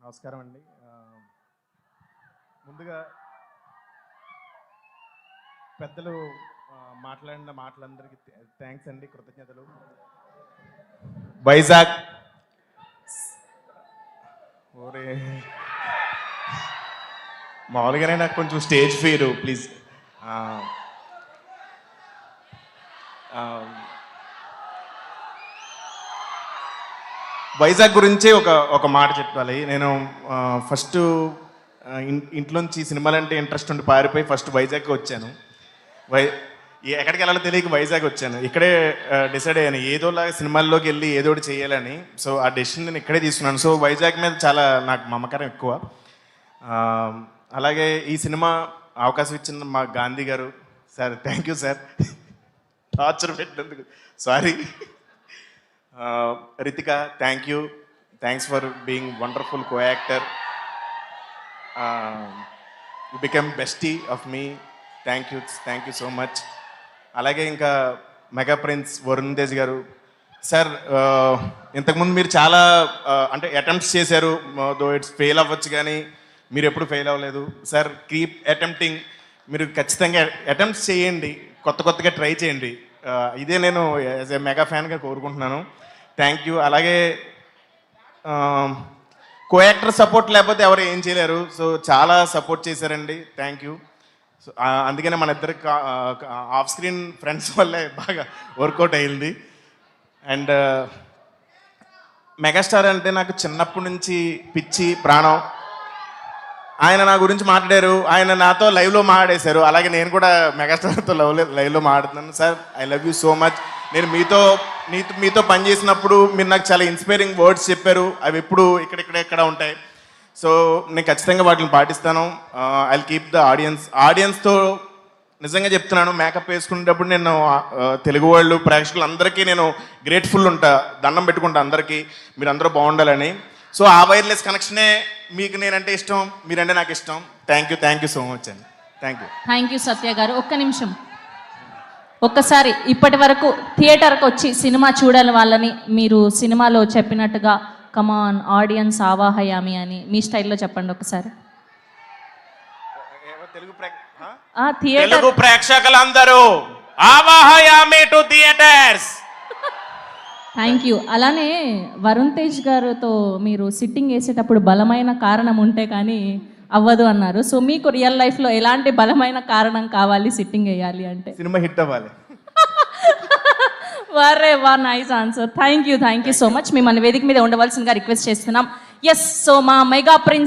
నమస్కారం అండి. ముందుగా పెద్దలు మాట్లాడిన మాటలందరికీ థ్యాంక్స్ అండి, కృతజ్ఞతలు. వైజాగ్ ఓరే మామూలుగానే నాకు కొంచెం స్టేజ్ ఫియర్, ప్లీజ్. వైజాగ్ గురించి ఒక మాట చెప్పాలి. నేను ఫస్ట్ ఇంట్లోంచి సినిమాలంటే ఇంట్రెస్ట్ ఉండి పారిపోయి ఫస్ట్ వైజాగ్కి వచ్చాను. ఎక్కడికి వెళ్ళాలో తెలియక వైజాగ్ వచ్చాను. ఇక్కడే డిసైడ్ అయ్యాను ఏదోలాగా సినిమాల్లోకి వెళ్ళి ఏదో ఒకటి చేయాలని. సో ఆ డెసిషన్ నేను ఇక్కడే తీసుకున్నాను. సో వైజాగ్ మీద చాలా నాకు మమకారం ఎక్కువ. అలాగే ఈ సినిమా అవకాశం ఇచ్చిన మా గాంధీ గారు sir, thank you sir. Torture పెట్టినందుకు sorry. Ritika, thank you, thanks for being wonderful co actor. You become bestie of me. Thank you so much. అలాగే ఇంకా మెగా ప్రిన్స్ వరుణ్ తేజ్ గారు సార్, ఇంతకుముందు మీరు చాలా అంటే అటెంప్ట్స్ చేశారు. దో ఇట్స్ ఫెయిల్ అవ్వచ్చు కానీ మీరు ఎప్పుడు ఫెయిల్ అవ్వలేదు సార్. Keep attempting. మీరు ఖచ్చితంగా అటెంప్ట్స్ చేయండి, కొత్తగా ట్రై చేయండి. ఇదే నేను యాజ్ ఏ మెగా ఫ్యాన్గా కోరుకుంటున్నాను. Thank you. అలాగే కో యాక్టర్ సపోర్ట్ లేకపోతే ఎవరు ఏం చేయలేరు. సో చాలా సపోర్ట్ చేశారండి, థ్యాంక్ యూ. సో అందుకనే మన ఇద్దరు ఆఫ్ స్క్రీన్ ఫ్రెండ్స్ వల్లే బాగా వర్కౌట్ అయ్యింది. అండ్ మెగాస్టార్ అంటే నాకు చిన్నప్పటి నుంచి పిచ్చి ప్రాణం. ఆయన నా గురించి మాట్లాడారు, ఆయన నాతో లైవ్లో మాట్లాడేశారు. అలాగే నేను కూడా మెగాస్టార్తో లైవ్లో మాట్లాడుతున్నాను. Sir, I love you so much. నేను మీతో పనిచేసినప్పుడు మీరు నాకు చాలా ఇన్స్పైరింగ్ వర్డ్స్ చెప్పారు. అవి ఎప్పుడు ఇక్కడ ఉంటాయి. సో నేను ఖచ్చితంగా వాటిని పాటిస్తాను. ఐ కీప్ ద ఆడియన్స్తో నిజంగా చెప్తున్నాను. మేకప్ వేసుకునేటప్పుడు నేను తెలుగు వాళ్ళు ప్రేక్షకులు అందరికీ నేను గ్రేట్ఫుల్ ఉంటా, దండం పెట్టుకుంటా అందరికీ, మీరు అందరూ బాగుండాలని. సో ఆ వైర్లెస్ కనెక్షనే మీకు నేనంటే ఇష్టం, మీరంటే నాకు ఇష్టం. థ్యాంక్ యూ సో మచ్ అండి. థ్యాంక్ యూ సత్య గారు. ఒక్క నిమిషం, ఒక్కసారి ఇప్పటి వరకు థియేటర్కి వచ్చి సినిమా చూడాలి వాళ్ళని మీరు సినిమాలో చెప్పినట్టుగా కమాన్ ఆడియన్స్ ఆవాహయామి అని మీ స్టైల్లో చెప్పండి ఒకసారి. తెలుగు ప్రేక్షకులందరూ ఆవాహయామి టు థియేటర్స్. Thank you. అలానే వరుణ్ తేజ్ గారితో మీరు సిట్టింగ్ వేసేటప్పుడు బలమైన కారణం ఉంటే కానీ అవ్వదు అన్నారు. సో మీకు రియల్ లైఫ్లో ఎలాంటి బలమైన కారణం కావాలి సిట్టింగ్ వేయాలి అంటే? సినిమా హిట్ అవ్వాలి. వా nice answer. Thank you so much. మిమ్మల్ని వేదిక మీద ఉండవలసిందిగా రిక్వెస్ట్ చేస్తున్నాం. ఎస్, సో మా మెగా ప్రిన్స్